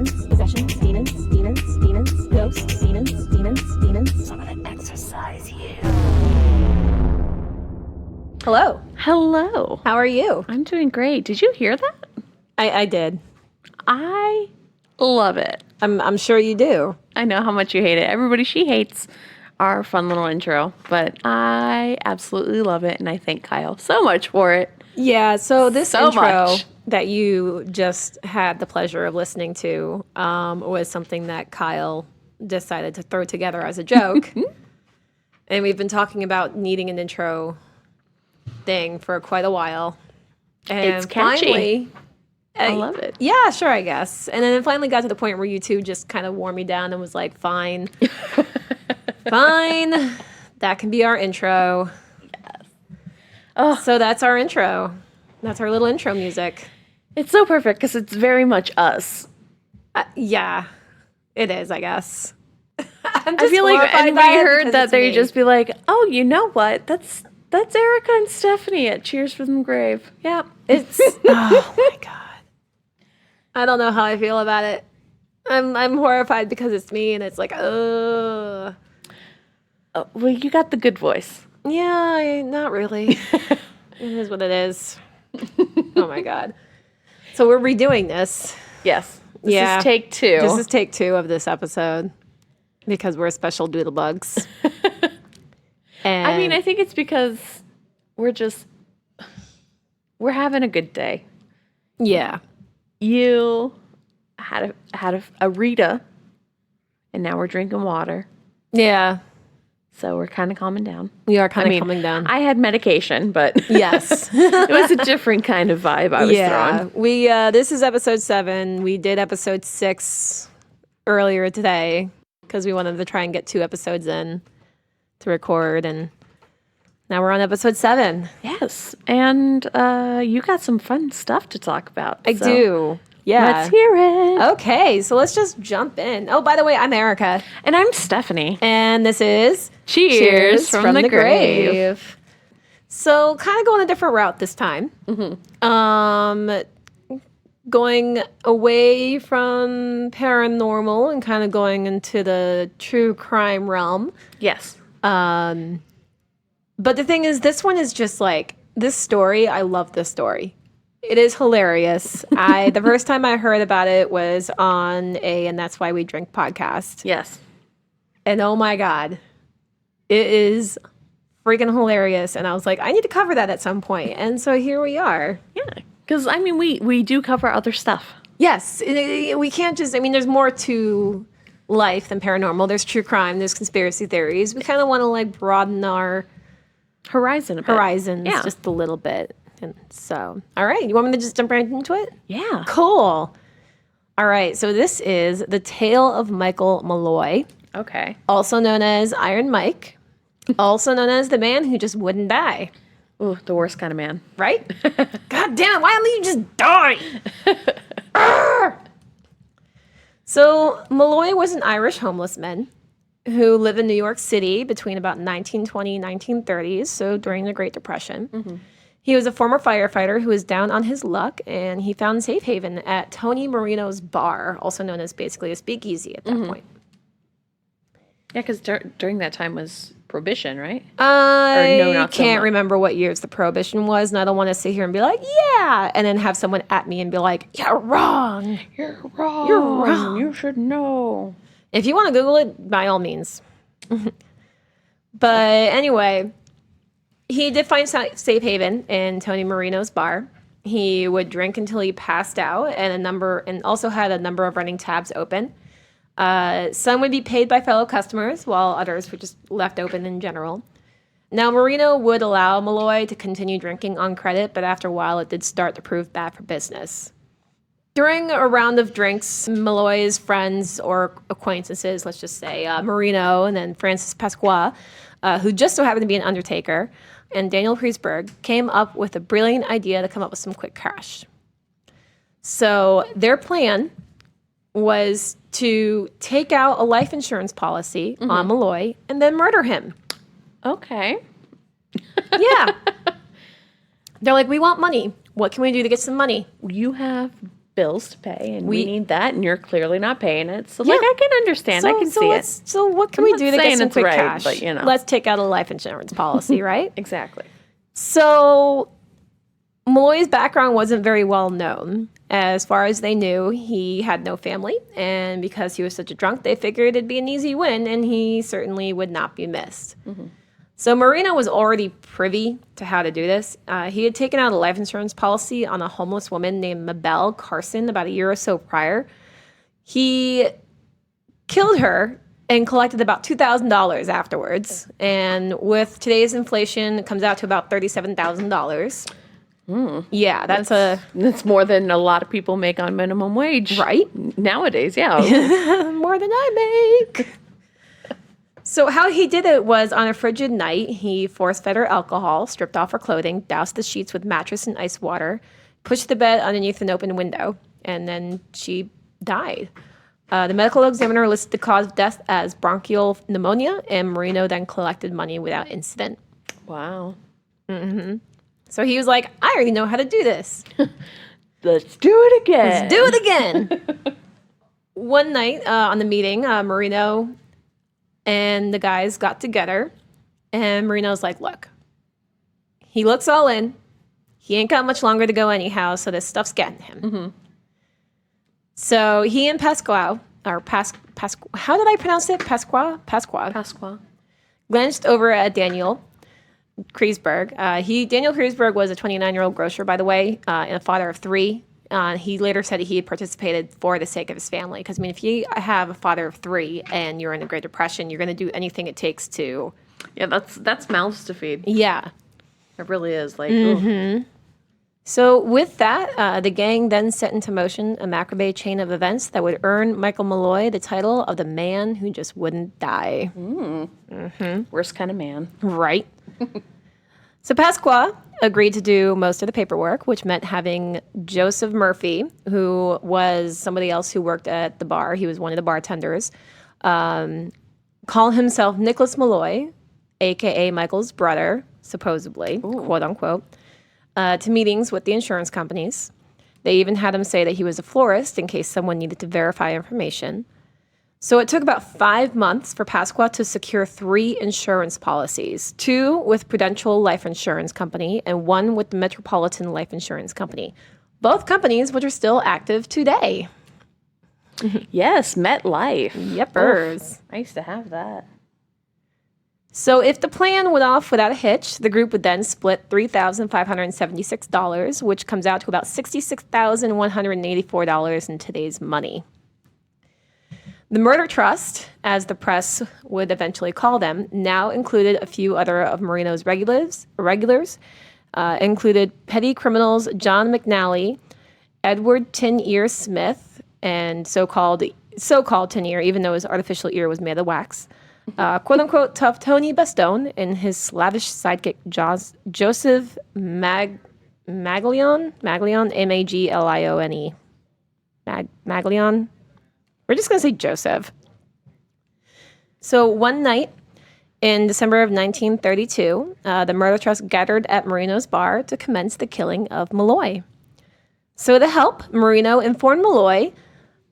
demons, possessions, demons, ghosts, demons. So I'm gonna exorcise you. Hello. Hello. How are you? I'm doing great. Did you hear that? I did. I love it. I'm sure you do. I know how much you hate it. Everybody, she hates our fun little intro, but I absolutely love it, and I thank Kyle so much for it. Yeah, so this So intro much. that you just had the pleasure of listening to was something that Kyle decided to throw together as a joke. And we've been talking about needing an intro thing for quite a while. And It's catchy. finally, I love it. Yeah, sure, I guess. And then it finally got to the point where you two just kind of wore me down and was like, fine. Fine. That can be our intro. Yes. Oh, So that's our intro. That's our little intro music. it's so perfect because it's very much us. Yeah, it is, I guess. I'm I just feel like horrified anybody by it heard because that, it's they'd me. just be like, "Oh, you know what? That's Erica and Stephanie at Cheers from the Grave." Yeah, It's oh my god. I don't know how I feel about it. I'm horrified because it's me and it's like, ugh. Oh, well, you got the good voice. Yeah, not really. It is what it is. Oh my god. So we're redoing this. Yes. This Yeah. is take 2. This is take 2 of this episode because we're special doodlebugs. And I mean, I think it's because we're having a good day. yeah. You had a Rita, and now we're drinking water. Yeah. So we're kind of calming down. We are kind of coming down. I had medication, but Yes. it was a different kind of vibe I was throwing. We this is episode 7. We did episode 6 earlier today because we wanted to try and get 2 episodes in to record, and now we're on episode 7. Yes, and you got some fun stuff to talk about. I so do. Yeah. Let's hear it. Okay, so let's just jump in. Oh, by the way, I'm Erica, And I'm Stephanie. and this is Cheers from the grave. So, kind of going a different route this time. Going away from paranormal and kind of going into the true crime realm. Yes. But the thing is, this one is just like this story. I love this story. It is hilarious. The first time I heard about it was on And That's Why We Drink podcast. Yes. And oh my God, it is freaking hilarious. And I was like, I need to cover that at some point. And so here we are. Yeah. Because, I mean, we do cover other stuff. Yes, we can't just, there's more to life than paranormal. There's true crime, there's conspiracy theories. We kind of want to like broaden our Horizons horizons just a little bit. And so, all right, you want me to just jump right into it? Yeah. Cool. All right, so this is The Tale of Michael Malloy, Okay. also known as Iron Mike, also known as the man who just wouldn't die. Ooh, the worst kind of man. Right? God damn it, why don't you just die? Arrgh! So, Malloy was an Irish homeless man who lived in New York City between about 1920 and 1930s, so during the Great Depression. Mm-hmm. He was a former firefighter who was down on his luck, and he found safe haven at Tony Marino's bar, also known as basically a speakeasy at that point. Yeah, because during that time was Prohibition, right? I not so can't much. remember what years the Prohibition was, and I don't want to sit here and be like, yeah, and then have someone at me and be like, you're wrong. You're wrong. You're wrong. You should know. If you want to Google it, by all means. But anyway, he did find safe haven in Tony Marino's bar. He would drink until he passed out, and also had a number of running tabs open. Some would be paid by fellow customers, while others were just left open in general. Now, Marino would allow Malloy to continue drinking on credit, but after a while, it did start to prove bad for business. During a round of drinks, Malloy's friends or acquaintances, let's just say Marino and then Francis Pasqua, who just so happened to be an undertaker, and Daniel Priestberg, came up with a brilliant idea to come up with some quick cash. So their plan was to take out a life insurance policy on Malloy and then murder him. Okay. Yeah. They're like, we want money. What can we do to get some money? You have bills to pay, and we need that, and you're clearly not paying it. So, like, I can understand. I can see it. So what can we do to get some quick cash? But, you know. Let's take out a life insurance policy, right? Exactly. So Malloy's background wasn't very well known. As far as they knew, he had no family, and because he was such a drunk, they figured it'd be an easy win, and he certainly would not be missed. Mm-hmm. So Marino was already privy to how to do this. He had taken out a life insurance policy on a homeless woman named Mabel Carson about a year or so prior. He killed her and collected about $2,000 afterwards. And with today's inflation, it comes out to about $37,000. Yeah, that's more than a lot of people make on minimum wage. Right? Nowadays, yeah. More than I make. So how he did it was on a frigid night, he force-fed her alcohol, stripped off her clothing, doused the sheets with mattress and ice water, pushed the bed underneath an open window, and then she died. The medical examiner listed the cause of death as bronchial pneumonia, and Marino then collected money without incident. Wow. Mm-hmm. So he was like, I already know how to do this. Let's do it again. Let's do it again. One night on the meeting, Marino and the guys got together, and Marino's like, look, he looks all in. He ain't got much longer to go anyhow, so this stuff's getting him. Mm-hmm. So he and Pasquale, how did I pronounce it? Pasqua, glanced over at Daniel Kreisberg. Daniel Kreisberg was a 29-year-old grocer, by the way, and a father of three. He later said he had participated for the sake of his family. Because, I mean, if you have a father of three and you're in the Great Depression, you're going to do anything it takes to... Yeah, that's mouths to feed. Yeah. It really is. Like, mm-hmm. So with that, the gang then set into motion a macrame chain of events that would earn Michael Malloy the title of the man who just wouldn't die. Mm-hmm. Worst kind of man. Right. So Pasqua agreed to do most of the paperwork, which meant having Joseph Murphy, who was somebody else who worked at the bar. He was one of the bartenders. Call himself Nicholas Malloy, a.k.a. Michael's brother, supposedly, quote unquote, to meetings with the insurance companies. They even had him say that he was a florist in case someone needed to verify information. So it took about 5 months for Pasqua to secure 3 insurance policies, 2 with Prudential Life Insurance Company and 1 with the Metropolitan Life Insurance Company. Both companies which are still active today. Yes, MetLife. Yepers. I used to have that. So if the plan went off without a hitch, the group would then split $3,576, which comes out to about $66,184 in today's money. The murder trust, as the press would eventually call them, now included a few other of Marino's regulars, included petty criminals John McNally, Edward Tin Ear Smith, and so-called Tin Ear, even though his artificial ear was made of wax, quote-unquote tough Tony Bastone, and his slavish sidekick Joseph Maglione, Maglione, Maglione. We're just going to say Joseph. So one night in December of 1932, the murder trust gathered at Marino's bar to commence the killing of Malloy. So to help, Marino informed Malloy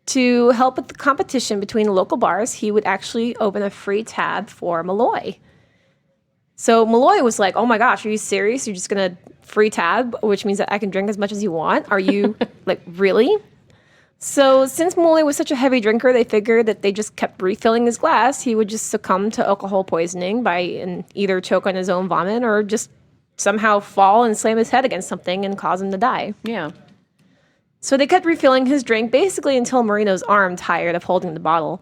to help with the competition between the local bars, he would actually open a free tab for Malloy. So Malloy was like, oh my gosh, are you serious? You're just going to free tab, which means that I can drink as much as you want? Are you, like, really? So since Malloy was such a heavy drinker, they figured that they just kept refilling his glass. He would just succumb to alcohol poisoning and either choke on his own vomit or just somehow fall and slam his head against something and cause him to die. Yeah. So they kept refilling his drink basically until Marino's arm tired of holding the bottle.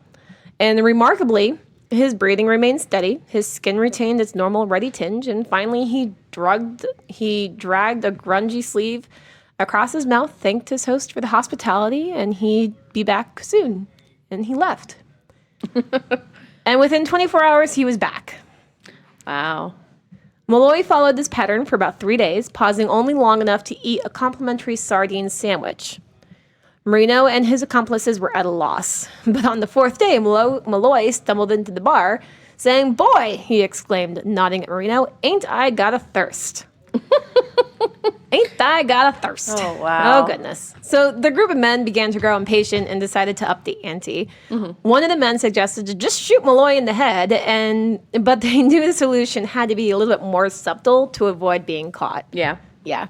And remarkably, his breathing remained steady, his skin retained its normal ruddy tinge, and finally he dragged a grungy sleeve across his mouth, thanked his host for the hospitality, and he'd be back soon. And he left. And within 24 hours, he was back. Wow. Malloy followed this pattern for about 3 days, pausing only long enough to eat a complimentary sardine sandwich. Marino and his accomplices were at a loss. But on the 4th day, Malloy stumbled into the bar, saying, "Boy," he exclaimed, nodding at Marino, "ain't I got a thirst." Ain't I got a thirst? Oh, wow. Oh, goodness. So the group of men began to grow impatient and decided to up the ante. One of the men suggested to just shoot Malloy in the head, but they knew the solution had to be a little bit more subtle to avoid being caught. Yeah. Yeah.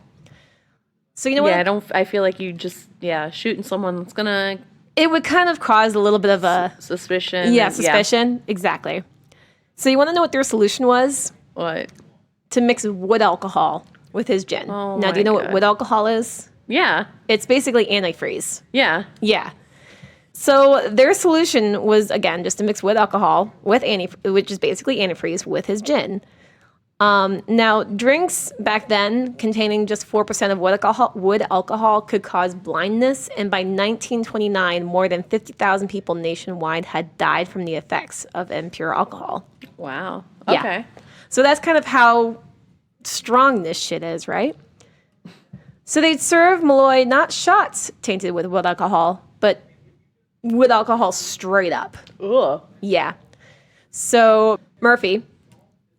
So you know what? I feel like you just, shooting someone that's gonna It would kind of cause a little bit of a... suspicion. Yeah, suspicion. Exactly. So you want to know what their solution was? What? To mix wood alcohol with his gin. Oh, now, do you know what wood alcohol is? Yeah. It's basically antifreeze. Yeah. Yeah. So their solution was, again, just to mix wood alcohol with which is basically antifreeze, with his gin. Now, drinks back then containing just 4% of wood alcohol could cause blindness, and by 1929, more than 50,000 people nationwide had died from the effects of impure alcohol. Wow. Yeah. Okay. So that's kind of how strong this shit is, right? So they'd serve Malloy not shots tainted with wood alcohol, but wood alcohol straight up. Ugh. Yeah. So Murphy,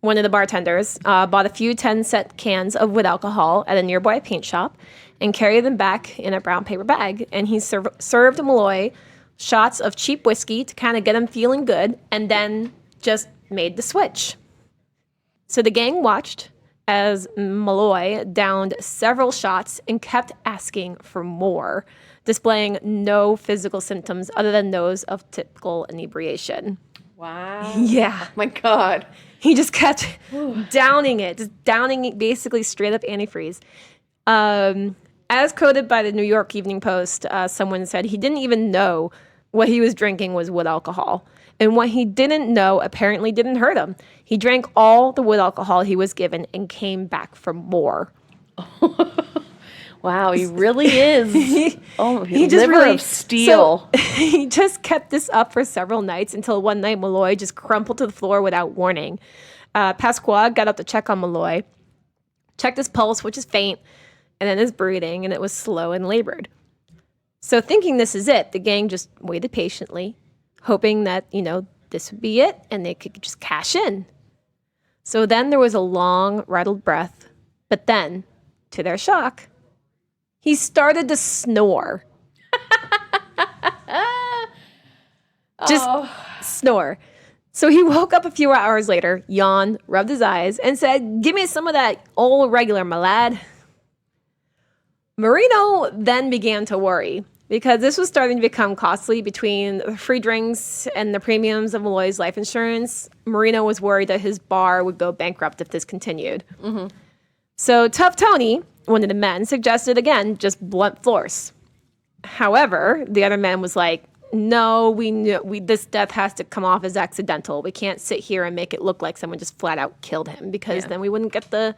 one of the bartenders, bought a few 10-cent cans of wood alcohol at a nearby paint shop and carried them back in a brown paper bag. And he served Malloy shots of cheap whiskey to kind of get him feeling good, and then just made the switch. So the gang watched as Malloy downed several shots and kept asking for more, displaying no physical symptoms other than those of typical inebriation. Wow. Yeah. Oh my God. He just kept downing it basically straight up antifreeze. As quoted by the New York Evening Post, someone said he didn't even know what he was drinking was wood alcohol. And what he didn't know apparently didn't hurt him. He drank all the wood alcohol he was given and came back for more. Wow, he really is. He just liver really of steel. So, he just kept this up for several nights until one night Malloy just crumpled to the floor without warning. Pasqua got up to check on Malloy, checked his pulse, which is faint, and then his breathing, and it was slow and labored. So thinking this is it, the gang just waited patiently, hoping that, this would be it and they could just cash in. So then there was a long, rattled breath, but then, to their shock, he started to snore. Just snore. So he woke up a few hours later, yawned, rubbed his eyes, and said, "Give me some of that old regular, my lad." Marino then began to worry because this was starting to become costly between the free drinks and the premiums of Malloy's life insurance. Marino was worried that his bar would go bankrupt if this continued. Mm-hmm. So Tough Tony, one of the men, suggested, again, just blunt force. However, the other man was like, no, this death has to come off as accidental. We can't sit here and make it look like someone just flat out killed him, because then we wouldn't get there'll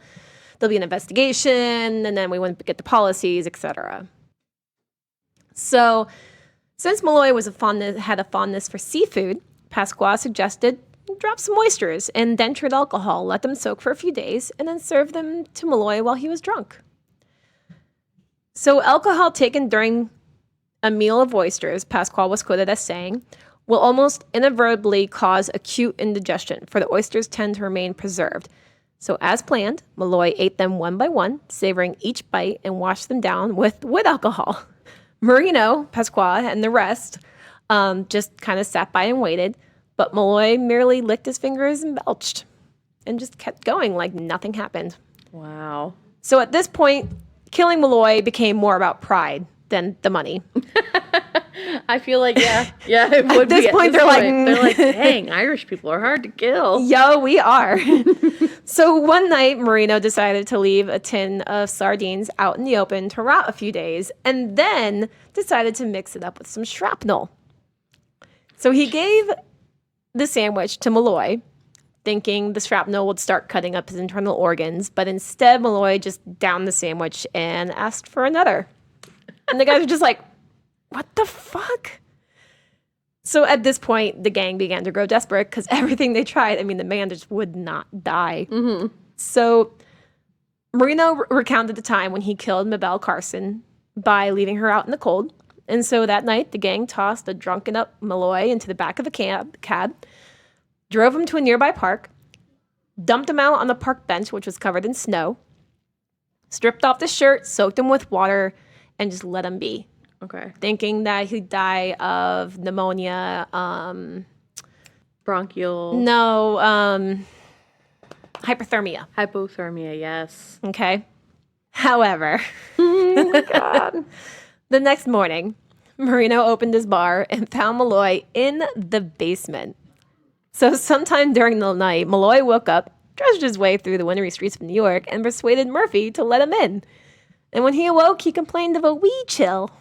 be an investigation, and then we wouldn't get the policies, etc. So since Malloy had a fondness for seafood, Pasqua suggested drop some oysters in dentured alcohol, let them soak for a few days, and then serve them to Malloy while he was drunk. So alcohol taken during a meal of oysters, Pasquale was quoted as saying, will almost inevitably cause acute indigestion, for the oysters tend to remain preserved. So as planned, Malloy ate them one by one, savoring each bite, and washed them down with wood alcohol. Marino, Pasqua, and the rest just kind of sat by and waited, but Malloy merely licked his fingers and belched, and just kept going like nothing happened. Wow. So at this point, killing Malloy became more about pride than the money. I feel like, it would at this be. Point, they're like, dang, Irish people are hard to kill. Yo, we are. So one night, Marino decided to leave a tin of sardines out in the open to rot a few days, and then decided to mix it up with some shrapnel. So he gave the sandwich to Malloy, thinking the shrapnel would start cutting up his internal organs, but instead Malloy just downed the sandwich and asked for another. And the guys were just like, what the fuck? So at this point, the gang began to grow desperate because everything they tried, the man just would not die. Mm-hmm. So Marino recounted the time when he killed Mabel Carson by leaving her out in the cold. And so that night, the gang tossed a drunken up Malloy into the back of a cab, drove him to a nearby park, dumped him out on the park bench, which was covered in snow, stripped off the shirt, soaked him with water, and just let him be, Okay. thinking that he'd die of pneumonia. Bronchial. No, hypothermia. Hypothermia, yes. Okay. However, Oh my God. the next morning, Marino opened his bar and found Malloy in the basement. So sometime during the night, Malloy woke up, trudged his way through the wintry streets of New York, and persuaded Murphy to let him in. And when he awoke, he complained of a wee chill.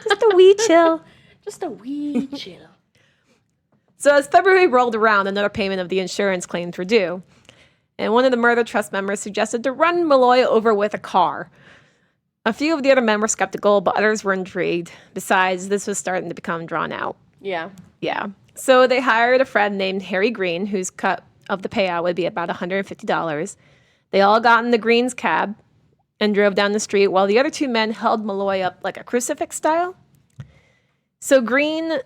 Just a wee chill. Just a wee chill. So as February rolled around, another payment of the insurance claims were due. And one of the murder trust members suggested to run Malloy over with a car. A few of the other men were skeptical, but others were intrigued. Besides, this was starting to become drawn out. Yeah. Yeah. So they hired a friend named Harry Green, whose cut of the payout would be about $150. They all got in the Green's cab and drove down the street while the other two men held Malloy up like a crucifix style. So Green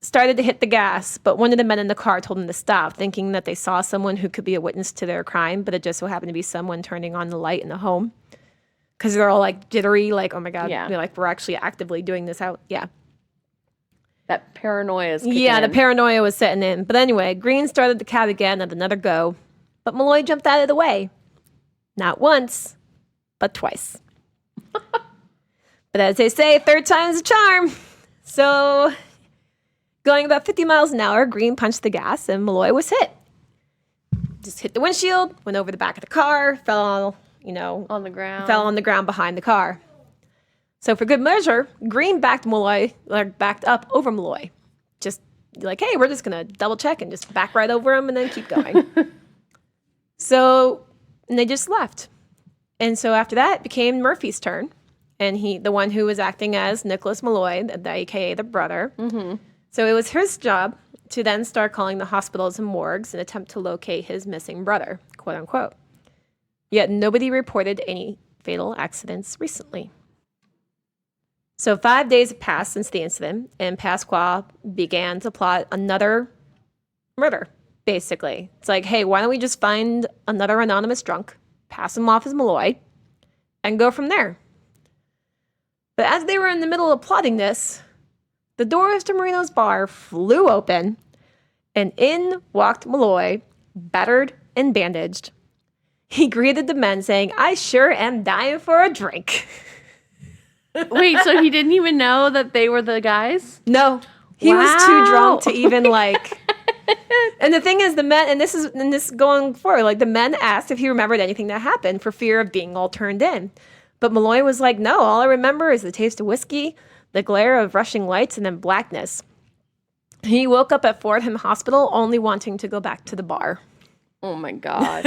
started to hit the gas, but one of the men in the car told him to stop, thinking that they saw someone who could be a witness to their crime, but it just so happened to be someone turning on the light in the home. Because they're all like jittery, like, oh my God, Yeah. we're actually actively doing this out. Yeah. That paranoia is kicking Yeah, the in. paranoia was setting in. But anyway, Green started the cab again at another go, but Malloy jumped out of the way. Not once, but twice. But as they say, third time's a charm. So, going about 50 miles an hour, Green punched the gas and Malloy was hit. Just hit the windshield, went over the back of the car, fell on the ground. on the ground behind the car. So for good measure, Green backed up over Malloy. Just like, hey, we're just going to double check and just back right over him and then keep going. And they just left. And so after that, it became Murphy's turn. And the one who was acting as Nicholas Malloy, aka the brother. Mm-hmm. So it was his job to then start calling the hospitals and morgues and attempt to locate his missing brother, quote unquote. Yet nobody reported any fatal accidents recently. So 5 days have passed since the incident, and Pasqua began to plot another murder, basically. It's like, hey, why don't we just find another anonymous drunk, pass him off as Malloy, and go from there? But as they were in the middle of plotting this, the doors to Marino's bar flew open, and in walked Malloy, battered and bandaged. He greeted the men saying, I sure am dying for a drink. Wait, so he didn't even know that they were the guys? No, he was too Wow. drunk to even like. And the thing is, the men, and this going forward, like the men asked if he remembered anything that happened for fear of being all turned in. But Malloy was like, no, all I remember is the taste of whiskey, the glare of rushing lights, and then blackness. He woke up at Fordham Hospital only wanting to go back to the bar. Oh my God.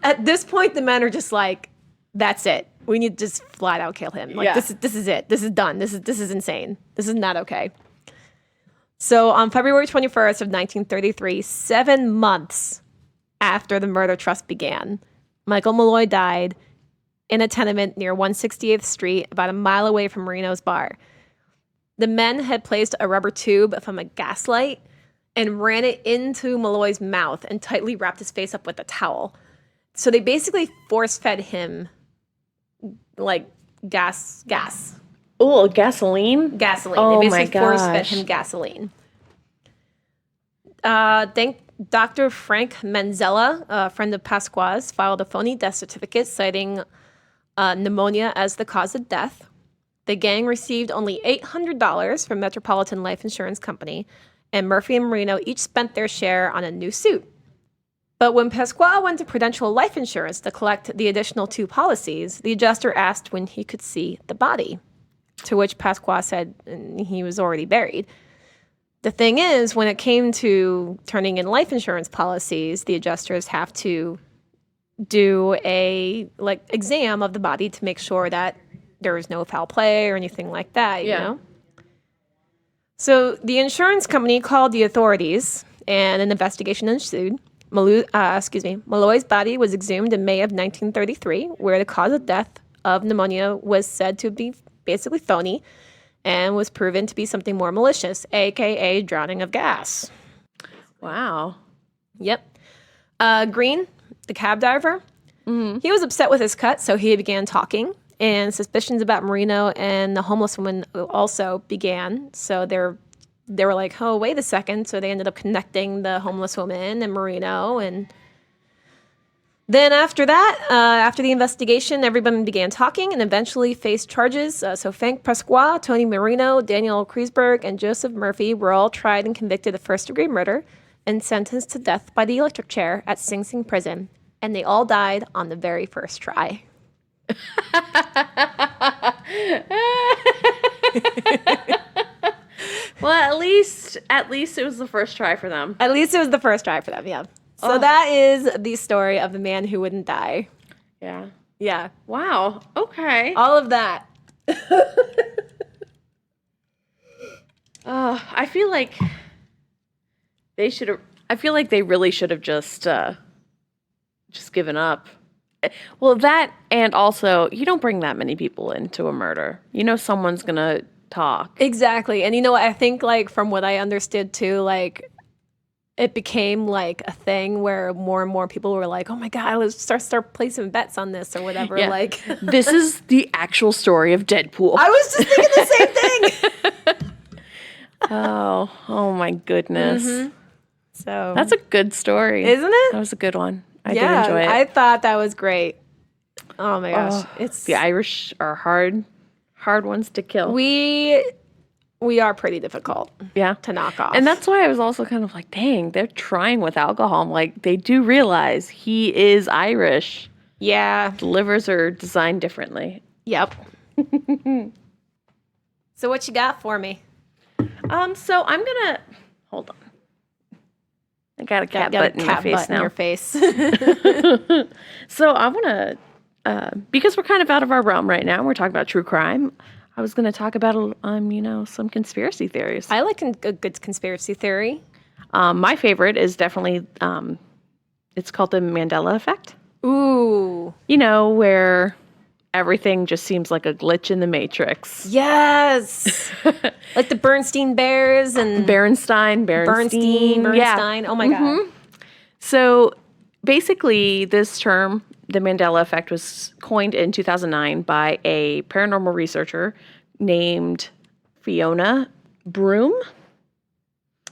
At this point, the men are just like, that's it. We need to just flat out kill him. Like, Yeah. this is it. This is done. This is insane. This is not okay. So on February 21st of 1933, 7 months after the murder trust began, Michael Malloy died in a tenement near 168th Street, about a mile away from Marino's bar. The men had placed a rubber tube from a gas light and ran it into Malloy's mouth and tightly wrapped his face up with a towel. So they basically force-fed him, like, gas. Oh, gasoline? Gasoline. Oh They my basically force-fed gosh. him gasoline. Dr. Frank Manzella, a friend of Pasqua's, filed a phony death certificate citing pneumonia as the cause of death. The gang received only $800 from Metropolitan Life Insurance Company, and Murphy and Marino each spent their share on a new suit. But when Pasqua went to Prudential Life Insurance to collect the additional 2 policies, the adjuster asked when he could see the body, to which Pasqua said he was already buried. The thing is, when it came to turning in life insurance policies, the adjusters have to do a exam of the body to make sure that there is no foul play or anything like that, you know? So the insurance company called the authorities, and an investigation ensued. Malloy's body was exhumed in May of 1933, where the cause of death of pneumonia was said to be basically phony and was proven to be something more malicious, a.k.a. drowning of gas. Wow. Yep. Green the cab driver. He was upset with his cut, so he began talking. And suspicions about Marino and the homeless woman also began. So they were like, oh, wait a second. So they ended up connecting the homeless woman and Marino. And then after that, after the investigation, everyone began talking and eventually faced charges. So Frank Pasqua, Tony Marino, Daniel Kreisberg, and Joseph Murphy were all tried and convicted of first-degree murder and sentenced to death by the electric chair at Sing Sing Prison. And they all died on the very first try. Well, at least it was the first try for them. At least it was the first try for them, yeah. So that is the story of the man who wouldn't die. Yeah. Yeah. Wow. Okay. All of that. I feel like they should have. I feel like they really should have just given up. Well, that, and also, you don't bring that many people into a murder. You know someone's gonna talk. Exactly. And you know what? I think, like, from what I understood, too, like, it became, like, a thing where more and more people were like, oh, my God, let's start placing bets on this or whatever. Yeah. Like, This is the actual story of Deadpool. I was just thinking the same thing. Oh my goodness. So That's a good story. Isn't it? That was a good one. I did yeah, enjoy it. I thought that was great. Oh, my gosh. It's The Irish are hard ones to kill. We are pretty difficult Yeah. to knock off. And that's why I was also kind of like, dang, they're trying with alcohol. I'm like, they do realize he is Irish. Yeah. The livers are designed differently. Yep. So what you got for me? So I'm gonna hold on. I got a cat Got butt a in my cat face butt in now. your face. So I want to, because we're kind of out of our realm right now, we're talking about true crime. I was going to talk about, some conspiracy theories. I like a good conspiracy theory. My favorite is definitely, it's called the Mandela Effect. Ooh. You know, where everything just seems like a glitch in the Matrix. Yes. Like the Bernstein Bears and Bernstein. Bernstein. Oh my God. So basically, this term, the Mandela Effect, was coined in 2009 by a paranormal researcher named Fiona Broom.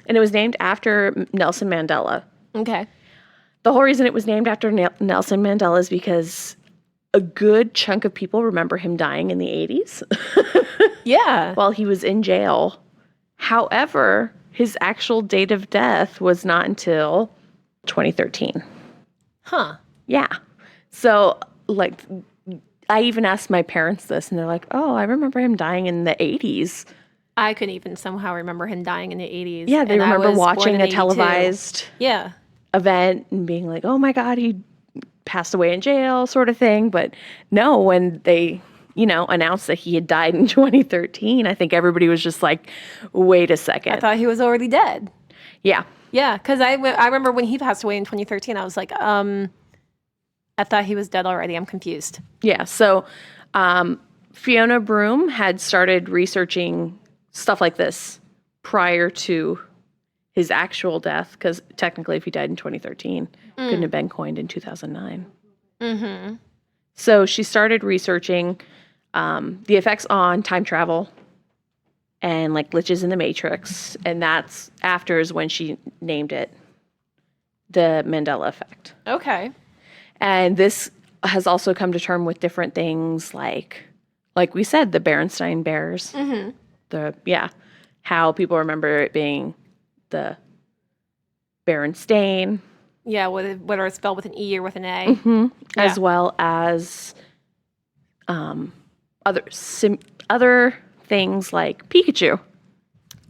And it was named after Nelson Mandela. Okay. The whole reason it was named after Nelson Mandela is because a good chunk of people remember him dying in the 80s. Yeah. While he was in jail. However, his actual date of death was not until 2013. Huh. Yeah. So, like, I even asked my parents this, and they're like, oh, I remember him dying in the 80s. I could even somehow remember him dying in the 80s. Yeah, they and I remember was born watching in a 82. televised Yeah. event and being like, oh my God, he passed away in jail, sort of thing. But no, when they, announced that he had died in 2013, I think everybody was just like, wait a second. I thought he was already dead. Yeah. Yeah, because I remember when he passed away in 2013, I was like, I thought he was dead already. I'm confused. Yeah. So Fiona Broom had started researching stuff like this prior to his actual death, because technically if he died in 2013, couldn't have been coined in 2009. Mm-hmm. So she started researching the effects on time travel and like glitches in the Matrix. And that's after is when she named it the Mandela Effect. Okay. And this has also come to term with different things like we said, the Berenstain Bears. Mm-hmm. How people remember it being the Berenstain. Yeah, whether it's spelled with an E or with an A. Mm-hmm. Yeah. As well as other things like Pikachu.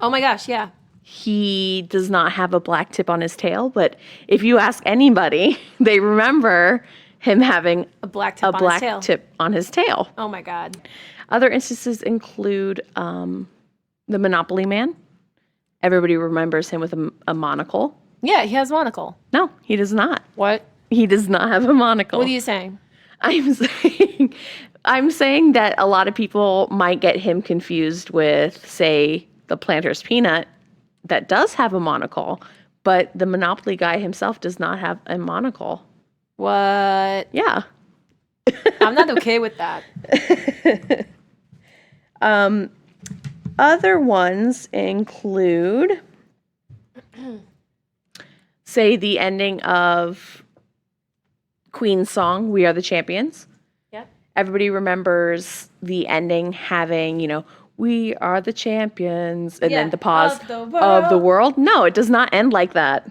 Oh my gosh, yeah. He does not have a black tip on his tail, but if you ask anybody, they remember him having A black tip on his tail. tip on his tail. Oh my God. Other instances include the Monopoly Man. Everybody remembers him with a monocle. Yeah, he has monocle. No, he does not. What? He does not have a monocle. What are you saying? I'm saying that a lot of people might get him confused with, say, the Planter's Peanut that does have a monocle, but the Monopoly guy himself does not have a monocle. What? Yeah. I'm not okay with that. Other ones include, say, the ending of Queen's song, We Are the Champions. Yep. Everybody remembers the ending having, we are the champions, and then the pause of the world. No, it does not end like that.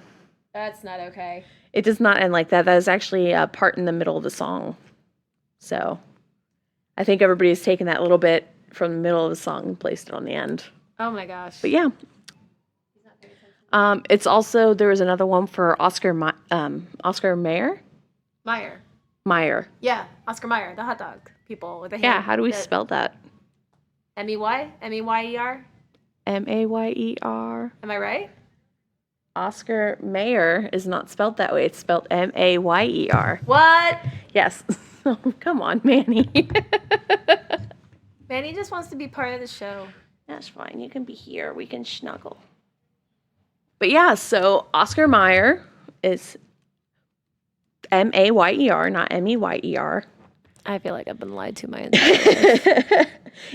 That's not okay. It does not end like that. That is actually a part in the middle of the song. So I think everybody's taken that little bit from the middle of the song and placed it on the end. Oh my gosh. But yeah. It's also, there was another one for Oscar Mayer. Meyer. Yeah, Oscar Mayer, the hot dog people with the hand. Yeah, how do we spell that? M-E-Y? M-E-Y-E-R? Mayer. Am I right? Oscar Mayer is not spelled that way. It's spelled Mayer. What? Yes. Oh, come on, Manny. Manny just wants to be part of the show. That's fine. You can be here. We can snuggle. But yeah, so Oscar Mayer is Mayer, not Meyer. I feel like I've been lied to my entire life.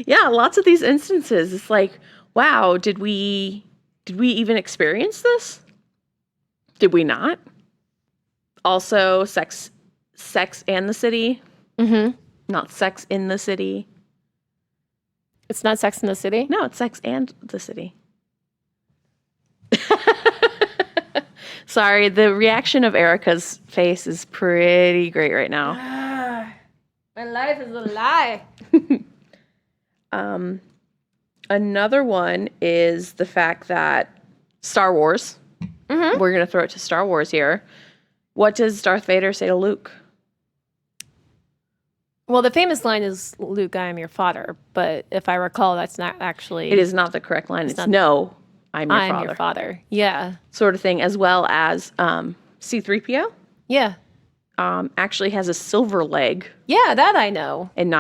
Yeah, lots of these instances. It's like, wow, did we even experience this? Did we not? Also, Sex and the City. Mm-hmm. Not Sex in the City. It's not Sex in the City? No, it's Sex and the City. Sorry, the reaction of Erica's face is pretty great right now. My life is a lie. Another one is the fact that Star Wars. Mm-hmm. We're going to throw it to Star Wars here. What does Darth Vader say to Luke? Well, the famous line is, Luke, I am your father. But if I recall, that's not actually... It is not the correct line. It's no, I'm your father. Yeah. Sort of thing, as well as C-3PO. Yeah. Actually has a silver leg. Yeah, that I know. And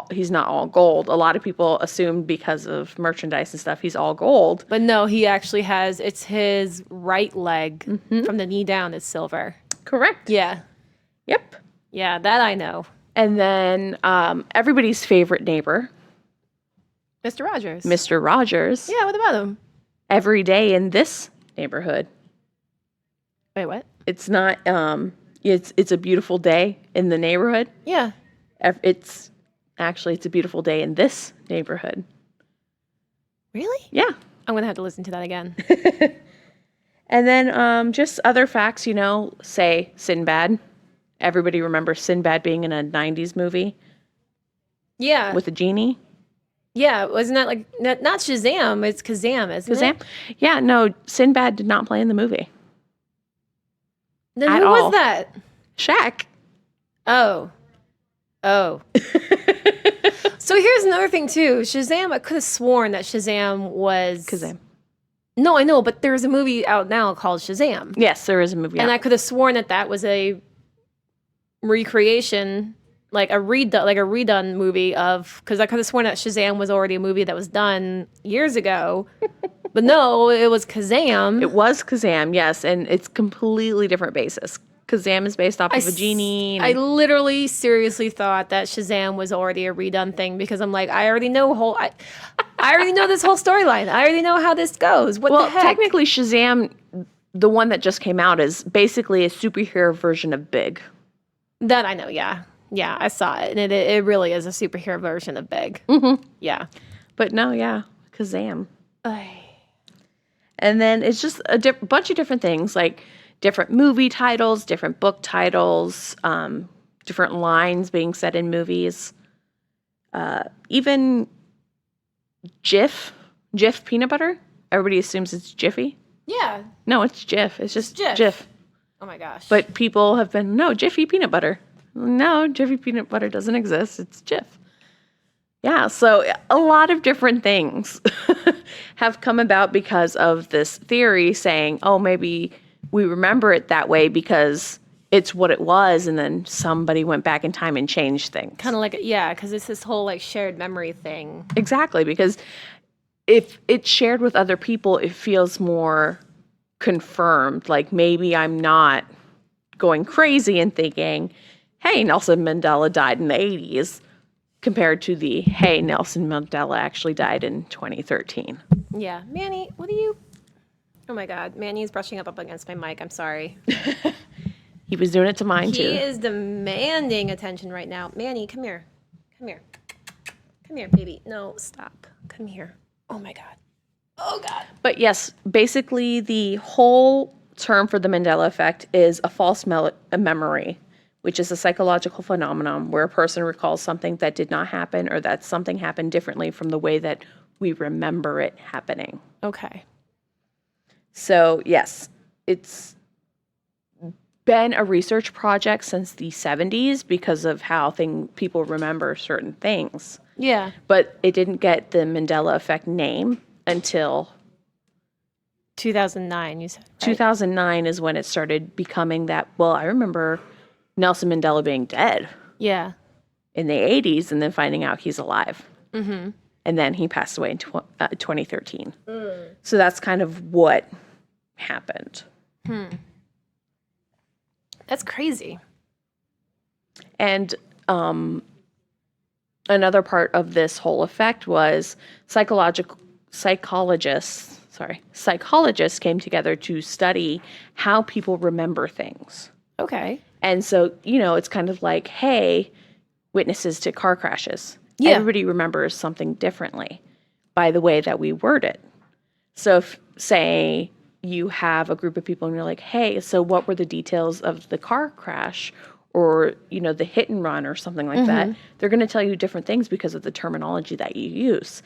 he's not all gold. A lot of people assume because of merchandise and stuff, he's all gold. But no, he actually has, it's his right leg from the knee down is silver. Correct. Yeah. Yep. Yeah, that I know. And then everybody's favorite neighbor. Mr. Rogers. Mr. Rogers. Yeah, what about him? Every day in this neighborhood. Wait, what? It's not, it's a beautiful day in the neighborhood. Yeah. It's a beautiful day in this neighborhood. Really? Yeah. I'm going to have to listen to that again. And then just other facts, say Sinbad. Everybody remembers Sinbad being in a 90s movie. Yeah. With a genie. Yeah, wasn't that like, not Shazam, it's Kazam, isn't it? Yeah, no, Sinbad did not play in the movie. Then who was that? Shaq. Oh. So here's another thing too. Shazam, I could have sworn that Shazam was... Kazam. No, I know, but there's a movie out now called Shazam. Yes, there is a movie out. And I could have sworn that was a recreation, like a redone movie of... Because I could have sworn that Shazam was already a movie that was done years ago. But no, it was Kazam. It was Kazam, yes, and it's completely different basis. Kazam is based off of a genie. I literally seriously thought that Shazam was already a redone thing because I'm like, I already know this whole storyline. I already know how this goes. What the heck? Technically, Shazam, the one that just came out, is basically a superhero version of Big. That I know, yeah. Yeah, I saw it, and it really is a superhero version of Big. Mm-hmm. Yeah. But no, yeah, Kazam. And then it's just a bunch of different things, like different movie titles, different book titles, different lines being said in movies. Even Jif peanut butter. Everybody assumes it's Jiffy. Yeah. No, it's Jif. It's just Jif. Jif. Oh my gosh. But people have been, no, Jiffy peanut butter. No, Jiffy peanut butter doesn't exist. It's Jif. Yeah, so a lot of different things have come about because of this theory saying, oh, maybe we remember it that way because it's what it was, and then somebody went back in time and changed things. Kind of like, yeah, because it's this whole like shared memory thing. Exactly, because if it's shared with other people, it feels more confirmed. Like maybe I'm not going crazy and thinking, hey, Nelson Mandela died in the 80s, compared to the, hey, Nelson Mandela actually died in 2013. Yeah. Manny, what are you? Oh my God. Manny's brushing up against my mic. I'm sorry. He was doing it to mine, too. He is demanding attention right now. Manny, come here. Come here. Come here, baby. No, stop. Come here. Oh my God. Oh God. But yes, basically the whole term for the Mandela effect is a false memory, which is a psychological phenomenon where a person recalls something that did not happen or that something happened differently from the way that we remember it happening. Okay. So yes, it's been a research project since the 70s because of how people remember certain things. Yeah. But it didn't get the Mandela effect name until 2009, you said. Right? 2009 is when it started becoming that. Well, I remember Nelson Mandela being dead. Yeah. In the 80s and then finding out he's alive. Mm-hmm. And then he passed away in 2013. So that's kind of what happened. That's crazy. And another part of this whole effect was psychologists came together to study how people remember things. Okay. And so, it's kind of like, hey, witnesses to car crashes. Yeah. Everybody remembers something differently by the way that we word it. So if, say, you have a group of people and you're like, hey, so what were the details of the car crash or, the hit and run or something like that? They're going to tell you different things because of the terminology that you use.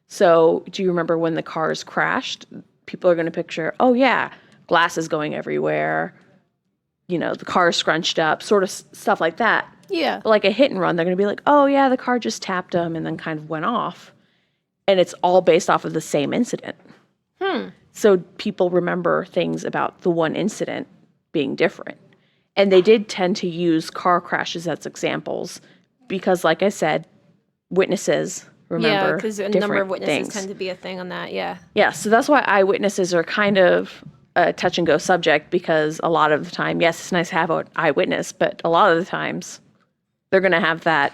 So do you remember when the cars crashed? People are going to picture, oh, yeah, glasses going everywhere, the car scrunched up, sort of stuff like that. Yeah. But like a hit and run, they're going to be like, oh, yeah, the car just tapped them and then kind of went off. And it's all based off of the same incident. So people remember things about the one incident being different. And they did tend to use car crashes as examples because, like I said, witnesses remember Yeah, because a number of witnesses things. tend to be a thing on that, yeah. Yeah, so that's why eyewitnesses are kind of a touch-and-go subject because a lot of the time, yes, it's nice to have an eyewitness, but a lot of the times they're going to have that,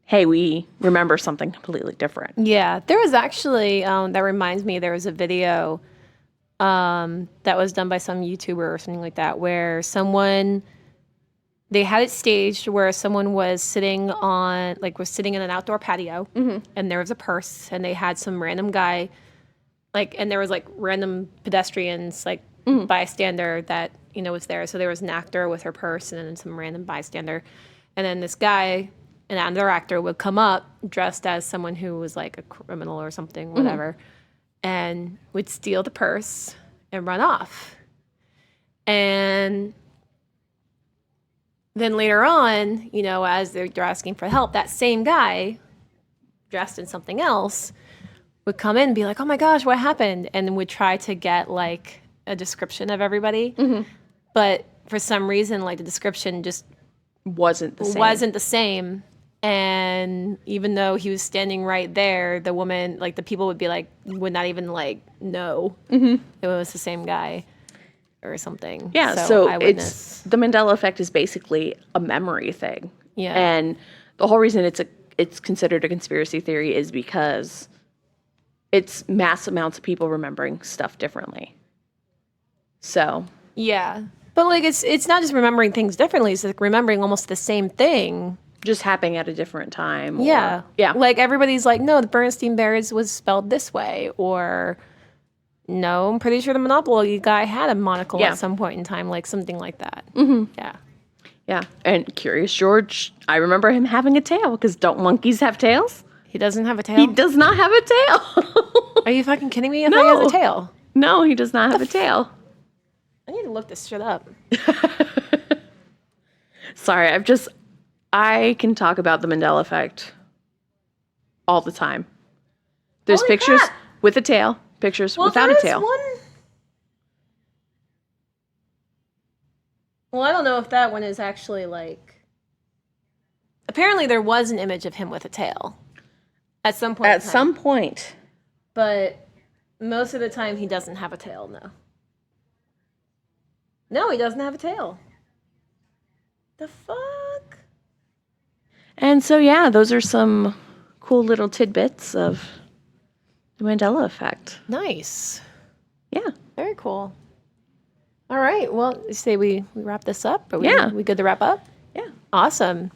hey, we remember something completely different. Yeah, there was actually, that reminds me, there was a video that was done by some YouTuber or something like that where they had it staged where someone was sitting in an outdoor patio and there was a purse and they had some random guy, and there was random pedestrians, bystander that, was there. So there was an actor with her purse and then some random bystander. And then this guy, another actor would come up dressed as someone who was a criminal or something, whatever, and would steal the purse and run off. And then later on, as they're asking for help, that same guy dressed in something else would come in and be like, oh my gosh, what happened? And would try to get a description of everybody. But for some reason, the description just wasn't the same. And even though he was standing right there, the woman, the people would be would not even know it was the same guy or something. Yeah, so it's the Mandela effect is basically a memory thing. Yeah. And the whole reason it's considered a conspiracy theory is because it's mass amounts of people remembering stuff differently. So yeah. But it's not just remembering things differently, it's remembering almost the same thing. Just happening at a different time. Yeah. Yeah. Everybody's no, the Bernstein Bears was spelled this way. Or, no, I'm pretty sure the Monopoly guy had a monocle at some point in time. Something like that. Yeah. Yeah. And Curious George, I remember him having a tail because don't monkeys have tails? He doesn't have a tail? He does not have a tail. Are you fucking kidding me? I thought he has a tail. No, he does not have a tail. I need to look this shit up. Sorry, I can talk about the Mandela effect all the time. There's Holy pictures crap. with a tail, pictures without a tail. Well, I don't know if that one is actually apparently there was an image of him with a tail at some point. At some point. But most of the time he doesn't have a tail, no. No, he doesn't have a tail. The fuck? And so, yeah, those are some cool little tidbits of the Mandela Effect. Nice. Yeah. Very cool. All right. Well, you say we wrap this up? Yeah. We good to wrap up? Yeah. Awesome.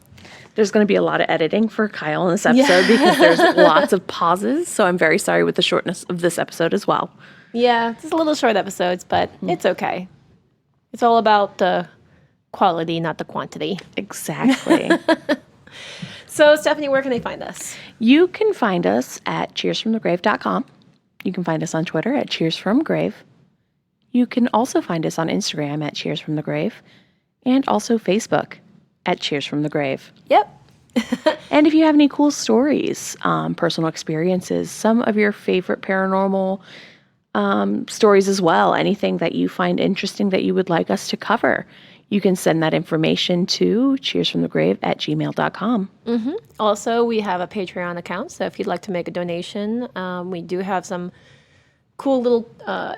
There's going to be a lot of editing for Kyle in this episode because there's lots of pauses. So I'm very sorry with the shortness of this episode as well. Yeah, it's a little short episodes, but it's okay. It's all about the quality, not the quantity. Exactly. So, Stephanie, where can they find us? You can find us at cheersfromthegrave.com. You can find us on Twitter at cheersfromgrave. You can also find us on Instagram at cheersfromthegrave and also Facebook at cheersfromthegrave. Yep. And if you have any cool stories, personal experiences, some of your favorite paranormal stories as well, anything that you find interesting that you would like us to cover, you can send that information to cheersfromthegrave@gmail.com. Also, we have a Patreon account, so if you'd like to make a donation, we do have some cool little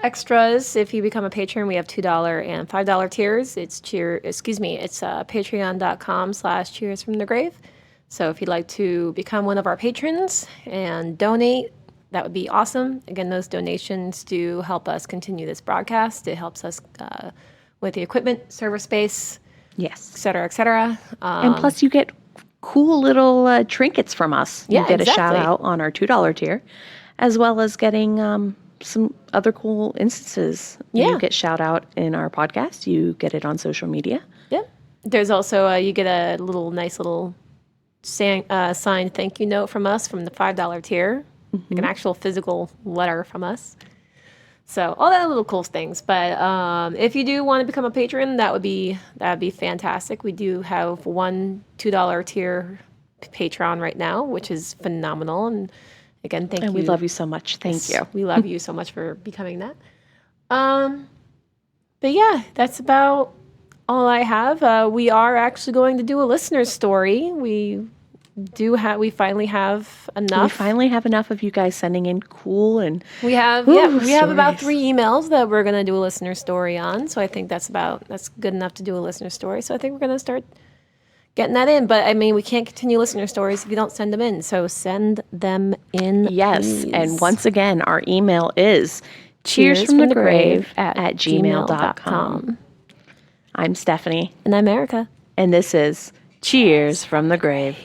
extras. If you become a patron, we have $2 and $5 tiers. It's patreon.com/cheersfromthegrave. So if you'd like to become one of our patrons and donate, that would be awesome. Again, those donations do help us continue this broadcast. It helps us with the equipment, server space, Yes. et cetera, et cetera. And plus you get cool little trinkets from us. You Yeah, get exactly. a shout out on our $2 tier, as well as getting some other cool instances. Yeah. You get shout out in our podcast. You get it on social media. Yep. There's also, you get a nice little signed thank you note from us from the $5 tier. Like an actual physical letter from us. So all that little cool things. But if you do want to become a patron, that'd be fantastic. We do have one $2 tier patron right now, which is phenomenal. And again, thank you. And we love you so much. Thank you. We love you so much for becoming that. But yeah, that's about all I have. We are actually going to do a listener story. We finally have enough. We finally have enough of you guys sending in cool and We have about 3 emails that we're gonna do a listener story on. So I think that's good enough to do a listener story. So I think we're gonna start getting that in. But I mean, we can't continue listener stories if you don't send them in. So send them in. yes. please. And once again, our email is cheersfromthegrave@gmail.com. I'm Stephanie. And I'm Erica. And this is Cheers from the Grave.